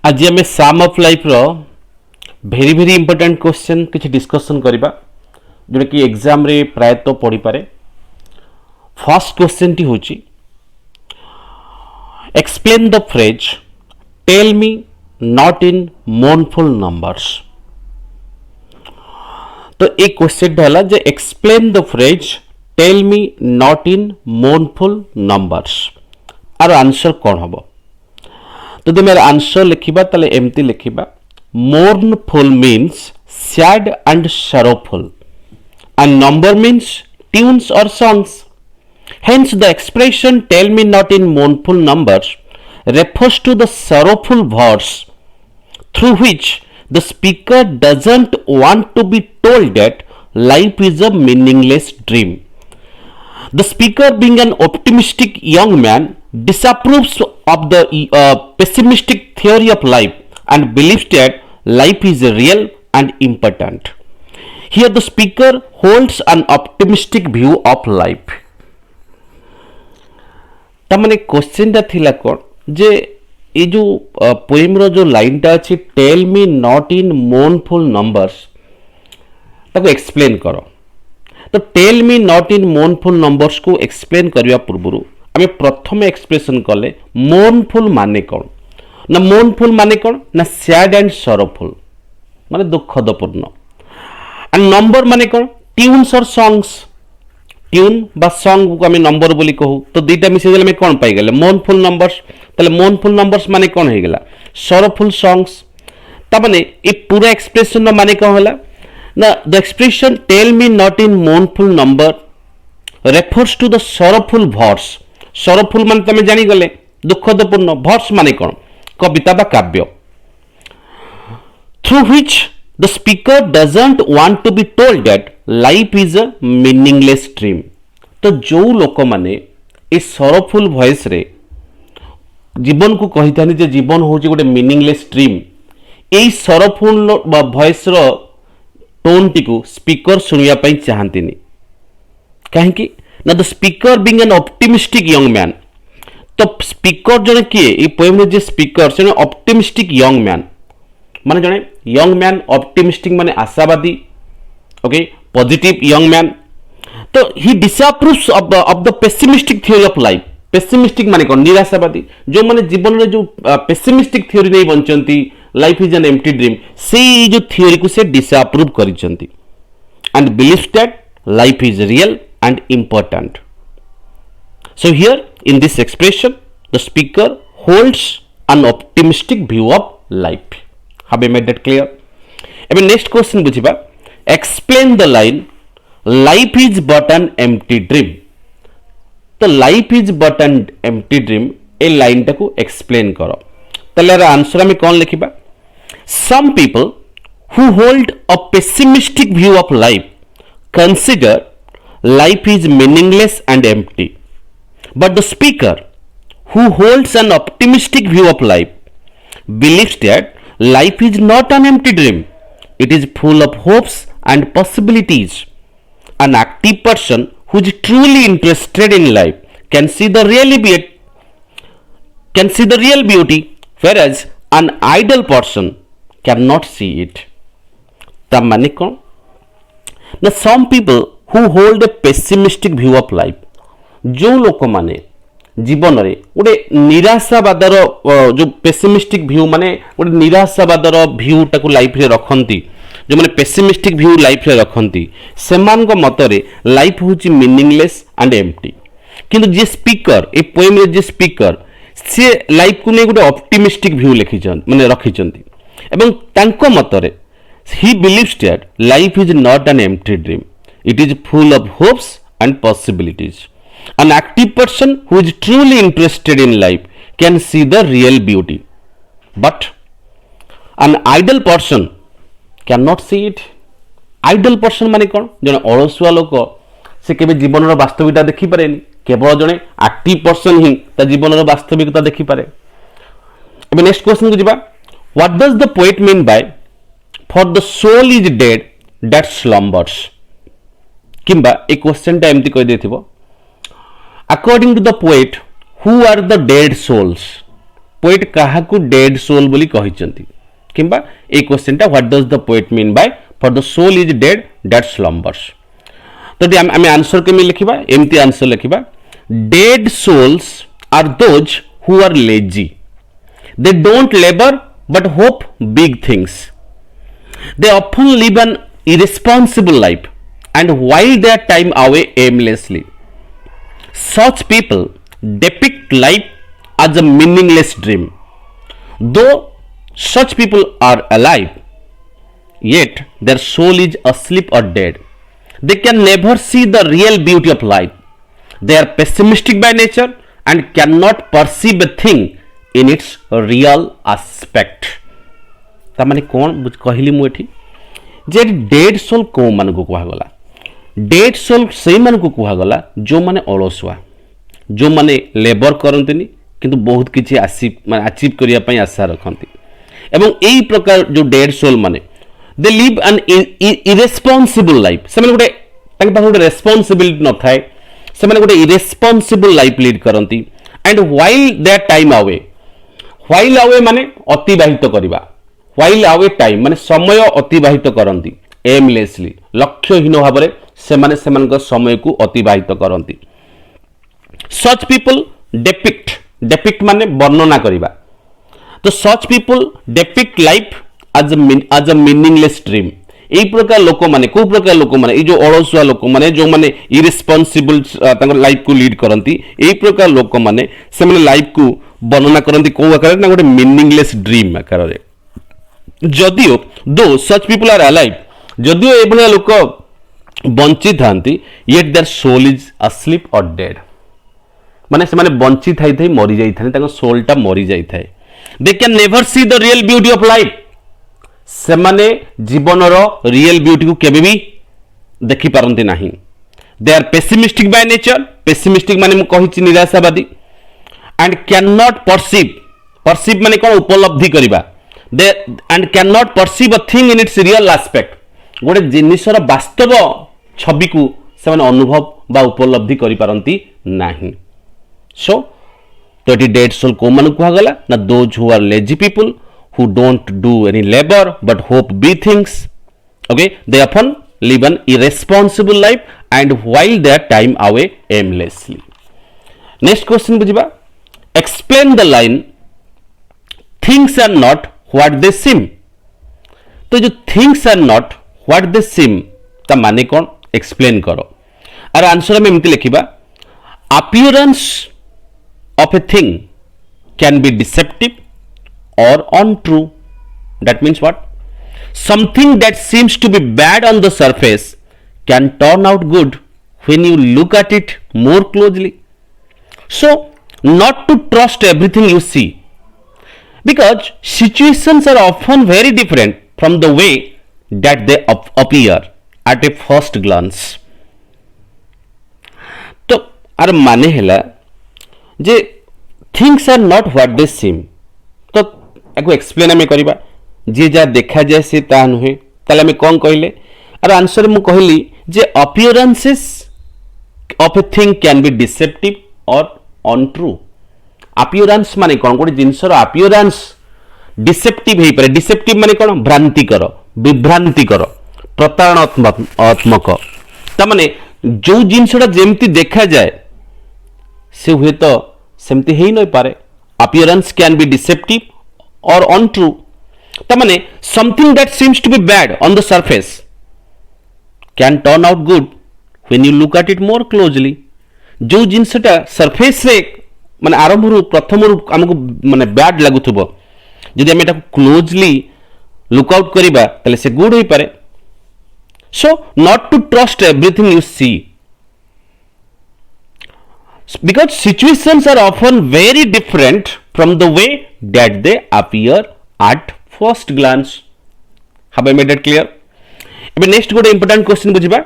आज आम psalm of life रो भेरी भेरी इंपोर्टेंट क्वेश्चन किसी डिस्कशन करबा जोटा कि एग्जाम रे प्रायतः पड़ी पारे। फर्स्ट क्वेश्चन टी होची explain the phrase tell me not in mournful numbers. तो एक क्वेश्चन है जे explain the phrase tell me not in mournful numbers आर आंसर कौन हम। तो जब मेरे आंसर लिखा ताले एमती लिखा mournful means sad and sorrowful and number means tunes or songs. Hence the expression tell me not in mournful numbers refers to the sorrowful verse through which the speaker doesn't want to be told that life is a meaningless dream. The speaker, being an optimistic young man, disapproves of the pessimistic theory of life and believes that life is real and important. Here the speaker holds an optimistic view of life. तमने question टा थिला कोन जे ए जो poem रो जो line टा अछि tell me not in mournful numbers ताको explain करो। तो tell me not in mournful numbers को एक्सप्लेन करबा पूर्व आम प्रथम एक्सप्रेशन कले मोर्नफुल माने कौन ना मोर्नफुल माने कौन ना सैड एंड sorrowful माने दुखदपूर्ण एंड नंबर माने कौन ट्यून्स और सॉन्ग्स। ट्यून बा सॉन्ग को आम नंबर बोली कहू तो दुईटा मिसे गले कौन पाई गले मोर्नफुल नंबर्स। ताले मोर्नफुल नंबर्स माने कौन हो गला sorrowful सॉन्ग्स। ता माने ए पूरा एक्सप्रेशन माने कौन होला ना the expression tell me not in mournful number refers to the sorrowful verse। sorrowful मान तमे जानी गले दुखदपूर्ण verse माने कौन कविता बा काव्य through which the speaker doesn't want to be told that life is a meaningless dream। तो जो लोक माने ए sorrowful voice रे जीवन को कही थानी जे जीवन होची गोटे मीनिंगलेस ड्रीम ए sorrowful voice रो टोन टी को स्पीकर सुनिया पई चाहंतिनी काहेकि ना the speaker being an optimistic young man. तो स्पीकर जने किए ए पोएम रे जे स्पीकर से ऑप्टिमिस्टिक यंग मैन माने जने यंग मैन ऑप्टिमिस्टिक माने आशावादी ओके पॉजिटिव यंग मैन। तो he disapproves of the pessimistic theory of life. Pessimistic माने कोन निराशावादी जो माने जीवन रे जो पेसिमिस्टिक थ्योरी नै बंचंती life is an empty dream से जो थ्योरी को से डिसअप्रूव करिसंती and believes that life is real and important. So here in this expression the speaker holds an optimistic view of life. Have I made that clear? Even next question बुझिबा explain the line life is but an empty dream। तो life is but an empty dream A line टाको explain करो। तले answer में कौन लिखिबा some people who hold a pessimistic view of life consider life is meaningless and empty, but the speaker who holds an optimistic view of life believes that life is not an empty dream, it is full of hopes and possibilities. An active person who is truly interested in life can see the real beauty, whereas an idle person cannot see it। ता माने कौन ना some people who hold a pessimistic view of life जो लोक माने जीवन रे गोटे निराशावादर जो पेसिमिस्टिक व्यू माने गोटे निराशावादर व्यू टाको लाइफ रे रखंती जो माने पेसिमिस्टिक व्यू लाइफ रे रखंती सेमान को मतरे लाइफ होची मीनिंगलेस एंड एम्प्टी। किंतु जे स्पीकर ए पोएम रे जे स्पीकर से लाइफ को ने गोटे ऑप्टिमिस्टिक व्यू लिखिछन माने रखिछंती एवं तांको मतरे he believes that life is not an empty dream, it is full of hopes and possibilities. An active person who is truly interested in life can see the real beauty, but an idle person cannot see it। idle person माने कौन जने अलसुआ लोक से केबे जीवन रो वास्तविकता देखि पारेनी केवल जने एक्टिव पर्सन ही ता जीवन रो वास्तविकता देखि पारे। एबे नेक्स्ट क्वेश्चन को जिबा what does the poet mean bye for the soul is dead that slumbers। किंबा एक क्वेश्चन टा एमती कह देथिबो according to the poet who are the dead souls poet काहाकू डेड सोल बोली कहिसंती किंबा ए क्वेश्चन टा what does the poet mean by for the soul is dead that slumbers तो आम आंसर केमी लिखिबा एमती आंसर लिखिबा dead souls are those who are lazy they don't labour but hope big things they often live an irresponsible life and while their time away aimlessly such people depict life as a meaningless dream though such people are alive yet their soul is asleep or dead they can never see the real beauty of life they are pessimistic by nature and cannot perceive a thing in its real aspect ता माने कोन कहली मु एठी जे dead soul को मान को कहगला dead soul से मान को कहगला जो माने अलसुआ जो माने लेबर करंतनी किंतु बहुत किछि अचीव करिया पई आशा रखंती एवं एई प्रकार जो डेड सोल माने दे लिव एन इरेस्पोंसिबल लाइफ से माने गोटे ताके पास गोटे रेस्पोंसिबिलिटी न थाए से माने गोटे इरेस्पोंसिबल लाइफ लीड करंती and while their time away माने अतिबाहित करिबा व्हाइल आवे टाइम माने समय अतिबाहित करंती एमलेसली लक्ष्यहीन भाव में से समय को अतिबाहित करंती सच पीपल डेपिक्ट माने वर्णना करिबा तो such people depict life as a meaningless dream एई प्रकार लोक माने को प्रकार लोक माने ए जो अलसुआ लोक माने जो माने इरेस्पोंसिबल तांकर लाइफ को लीड करंती एई प्रकार लोक माने से माने लाइफ को वर्णना करंती को आकार ना गोटे मीनिंगलेस ड्रीम आकार रे जदियो though such people are alive जदियो एभलिया लोक बंची थांती yet their soul is asleep or dead माने से माने बंची थाई थाई मरी जाई थाने ताको सोल टा मरी जाई थाए they can never see the real beauty of life से माने जीवन रो रियल ब्यूटी को केबे भी देखि पारंती नाही they are pessimistic by nature pessimistic माने मु कहिछि निराशावादी एंड कैन नॉट परसीव माने कोन उपलब्धि करिबा they and cannot perceive a thing in its real aspect गोटे जिनिसर वास्तव छवि को से माने अनुभव बा उपलब्धि करि पारंती नाही सो तो एटी डेड सोल को मन कुहा गला ना those who are lazy people who don't do any labour but hope be things okay they often live an irresponsible life and while their time away aimlessly next question बुझिबा explain the line things are not what they seem तो जो things are not what they seem ता माने कौन explain करो और answer में एमती लिखिबा appearance of a thing can be deceptive or untrue that means what something that seems to be bad on the surface can turn out good when you look at it more closely so not to trust everything you see because situations are often very different from the way that they appear at a first glance तो आर माने हैला जे things are not what they seem तो एको explain हमें करिबा जे जा देखा जाए से ता नुहे ताले हमें कोन कहले आर आंसर मु कहली जे appearances of a thing can be deceptive और अनट्रू अपीयरेंस माने कोन गोटे जिनसर अपीयरेंस डिसेप्टिव हे पारे डिसेप्टिव माने कोन भ्रांतिकर विभ्रांतिकर प्रतारणात्मक ता माने जो जिनसटा जेमती देखा जाए से हुए तो सेमती हे नै पारे अपीयरेंस कैन बी डिसेप्टिव और अनट्रू ता माने something that seems to be bad on the surface can turn out good when you look at it more closely जो जिनसटा सरफेस रे माने आरंभ रु प्रथम रु हमको माने बैड लागुथबो जदि हम एटा क्लोजली लुक आउट करिबा तले से गुड होई पारे so not to trust everything you see because situations are often very different from the way that they appear at first glance have I made it clear एबे next गोटे important question बुझिबा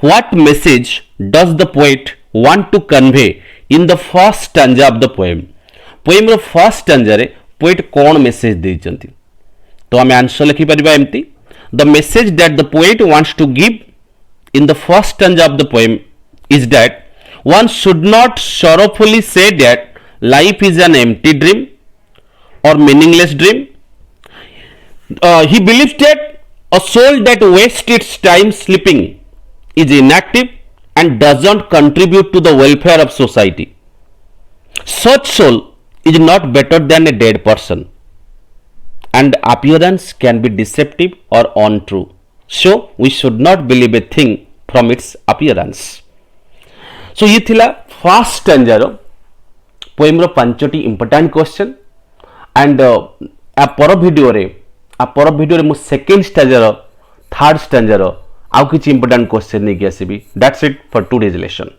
what message does the poet want to convey in the first stanza of the poem रो first stanza रे poet कोन message देइचंती तो हमें answer लिखि परिबा एम्ति the message that the poet wants to give in the first stanza of the poem is that one should not sorrowfully say that life is an empty dream or meaningless dream. He believes that a soul that wastes its time sleeping is inactive and doesn't contribute to the welfare of society. Such soul is not better than a dead person, and appearance can be deceptive or untrue. So we should not believe a thing from its appearance. So ये थिला first स्टैंजार poem रो पांचटी important question and आ पर video रे मु second स्टैंजार third स्टैंजार आउ किछि इंपोर्टेंट क्वेश्चन नै कि आसीबी. That's it for today's lesson.